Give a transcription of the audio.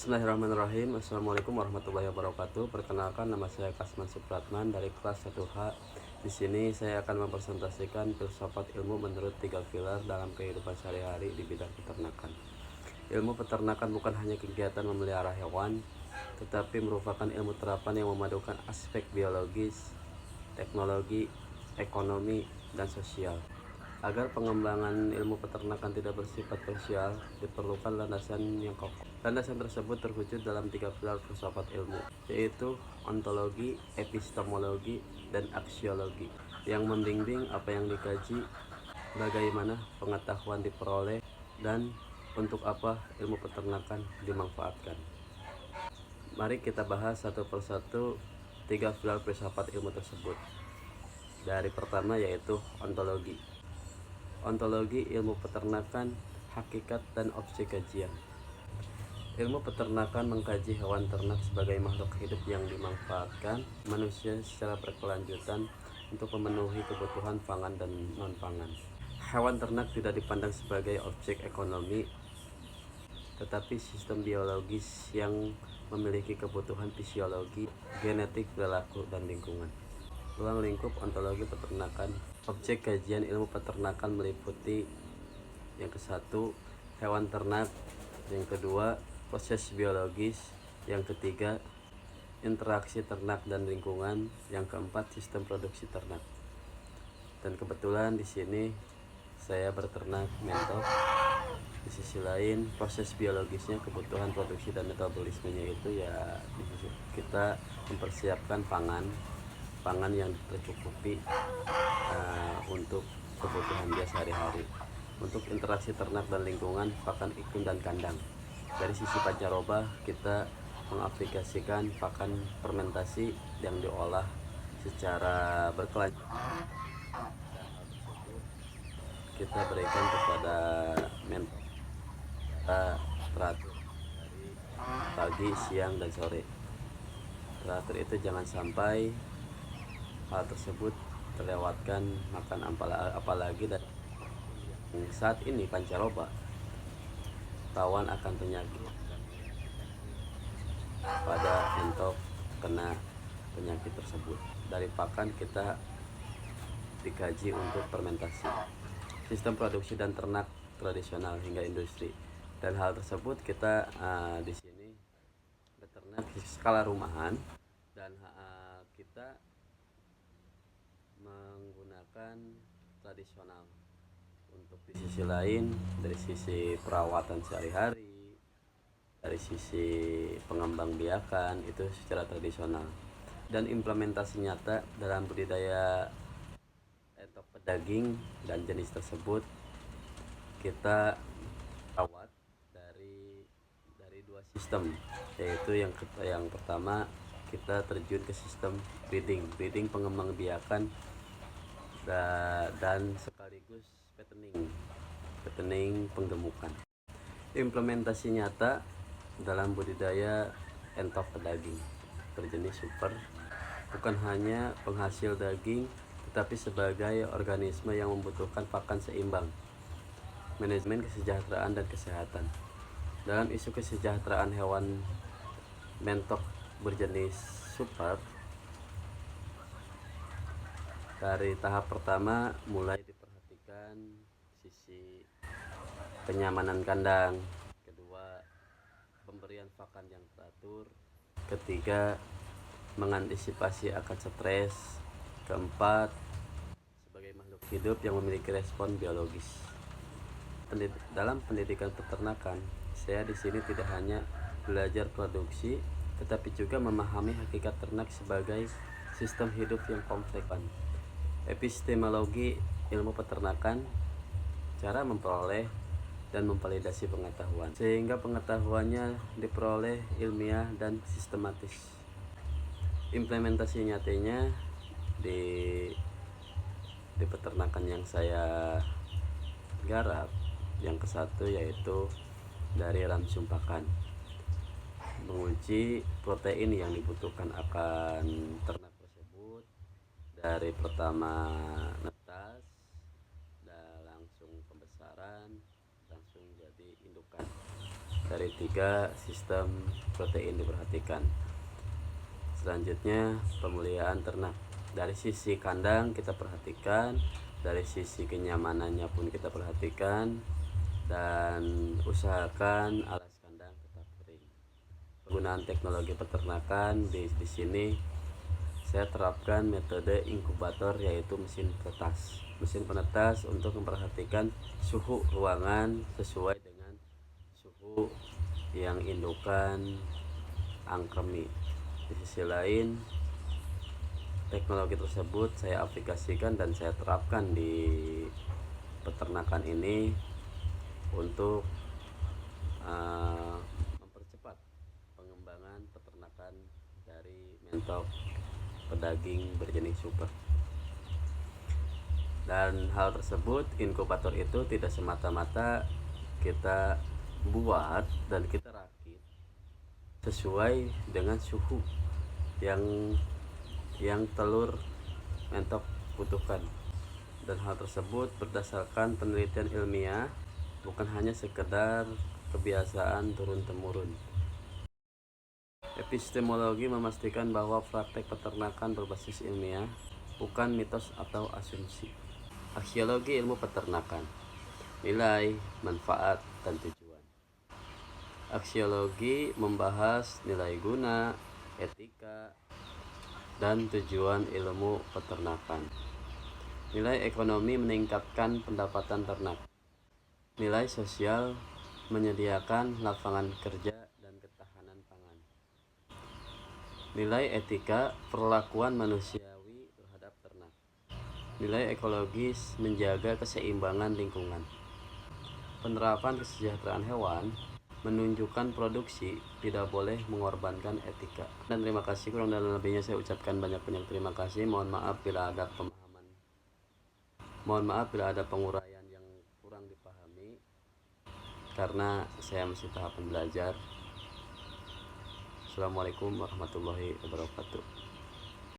Bismillahirrahmanirrahim. Assalamualaikum warahmatullahi wabarakatuh. Perkenalkan, nama saya Kasman Supratman dari kelas 1H. Di sini saya akan mempresentasikan filsafat ilmu menurut 3 pilar dalam kehidupan sehari-hari di bidang peternakan. Ilmu peternakan bukan hanya kegiatan memelihara hewan, tetapi merupakan ilmu terapan yang memadukan aspek biologis, teknologi, ekonomi, dan sosial. Agar pengembangan ilmu peternakan tidak bersifat parsial, diperlukan landasan yang kokoh. Landasan tersebut terwujud dalam 3 pilar filsafat ilmu, yaitu ontologi, epistemologi, dan aksiologi, yang membimbing apa yang dikaji, bagaimana pengetahuan diperoleh, dan untuk apa ilmu peternakan dimanfaatkan. Mari kita bahas satu persatu 3 pilar filsafat ilmu tersebut. Dari pertama yaitu ontologi. Ontologi ilmu peternakan, hakikat dan objek kajian. Ilmu peternakan mengkaji hewan ternak sebagai makhluk hidup yang dimanfaatkan manusia secara berkelanjutan untuk memenuhi kebutuhan pangan dan non-pangan. Hewan ternak tidak dipandang sebagai objek ekonomi, tetapi sistem biologis yang memiliki kebutuhan fisiologi, genetik, perilaku, dan lingkungan. Ruang lingkup ontologi peternakan. Objek kajian ilmu peternakan meliputi yang ke-1 hewan ternak, yang kedua proses biologis, yang ketiga interaksi ternak dan lingkungan, yang keempat sistem produksi ternak. Dan kebetulan di sini saya berternak mentok. Di sisi lain proses biologisnya, kebutuhan produksi dan metabolismenya itu ya kita mempersiapkan pangan yang tercukupi untuk kebutuhan dia sehari-hari. Untuk interaksi ternak dan lingkungan, pakan, iklim, dan kandang. Dari sisi pancaroba, kita mengaplikasikan pakan fermentasi yang diolah secara berkelanjutan. Kita berikan kepada mentok, kita teratur dari pagi, siang, dan sore. Teratur itu jangan sampai hal tersebut terlewatkan, makan apalagi dan saat ini pancaroba rawan akan penyakit pada entok kena penyakit tersebut. Dari pakan kita dikaji untuk fermentasi, sistem produksi dan ternak tradisional hingga industri. Dan hal tersebut kita di sini beternak di skala rumahan dan kita menggunakan tradisional. Untuk di sisi lain, dari sisi perawatan sehari-hari, dari sisi pengembang biakan itu secara tradisional, dan implementasi nyata dalam budidaya entok pedaging dan jenis tersebut kita rawat dari 2 sistem, yaitu yang pertama kita terjun ke sistem breeding pengembang biakan dan sekaligus fattening penggemukan. Implementasi nyata dalam budidaya entok pedaging berjenis super bukan hanya penghasil daging, tetapi sebagai organisme yang membutuhkan pakan seimbang. Manajemen kesejahteraan dan kesehatan. Dalam isu kesejahteraan hewan mentok berjenis super, dari tahap pertama mulai diperhatikan sisi kenyamanan kandang, kedua pemberian pakan yang teratur, ketiga mengantisipasi akan stres, keempat sebagai makhluk hidup yang memiliki respon biologis. Dalam pendidikan peternakan, saya di sini tidak hanya belajar produksi, tetapi juga memahami hakikat ternak sebagai sistem hidup yang kompleks. Epistemologi ilmu peternakan, cara memperoleh dan memvalidasi pengetahuan sehingga pengetahuannya diperoleh ilmiah dan sistematis. Implementasi nyatanya di peternakan yang saya garap, yang ke-1 yaitu dari ramsum pakan, menguji protein yang dibutuhkan akan ternak tersebut dari pertama netas dan langsung pembesaran, langsung jadi indukan. dari 3 sistem protein diperhatikan. Selanjutnya pemeliharaan ternak. Dari sisi kandang kita perhatikan, dari sisi kenyamanannya pun kita perhatikan, dan usahakan alas kandang tetap kering. Penggunaan teknologi peternakan di sini saya terapkan metode inkubator, yaitu mesin penetas. Mesin penetas untuk memperhatikan suhu ruangan sesuai dengan suhu yang indukan angkremi. Di sisi lain, teknologi tersebut saya aplikasikan dan saya terapkan di peternakan ini untuk mempercepat pengembangan peternakan dari mentok pedaging berjenis super. Dan hal tersebut, inkubator itu tidak semata-mata kita buat dan kita rakit sesuai dengan suhu yang telur mentok butuhkan. Dan hal tersebut berdasarkan penelitian ilmiah, bukan hanya sekedar kebiasaan turun-temurun. Epistemologi memastikan bahwa praktek peternakan berbasis ilmiah, bukan mitos atau asumsi. Aksiologi ilmu peternakan, nilai, manfaat, dan tujuan. Aksiologi membahas nilai guna, etika, dan tujuan ilmu peternakan. Nilai ekonomi meningkatkan pendapatan ternak. Nilai sosial menyediakan lapangan kerja dan ketahanan pangan. Nilai etika perlakuan manusiawi terhadap ternak. Nilai ekologis menjaga keseimbangan lingkungan. Penerapan kesejahteraan hewan menunjukkan produksi tidak boleh mengorbankan etika. Dan terima kasih, kurang dan lebihnya saya ucapkan banyak terima kasih. Mohon maaf bila ada penguraian yang kurang dipahami, karena saya masih tahapan belajar. Assalamualaikum warahmatullahi wabarakatuh.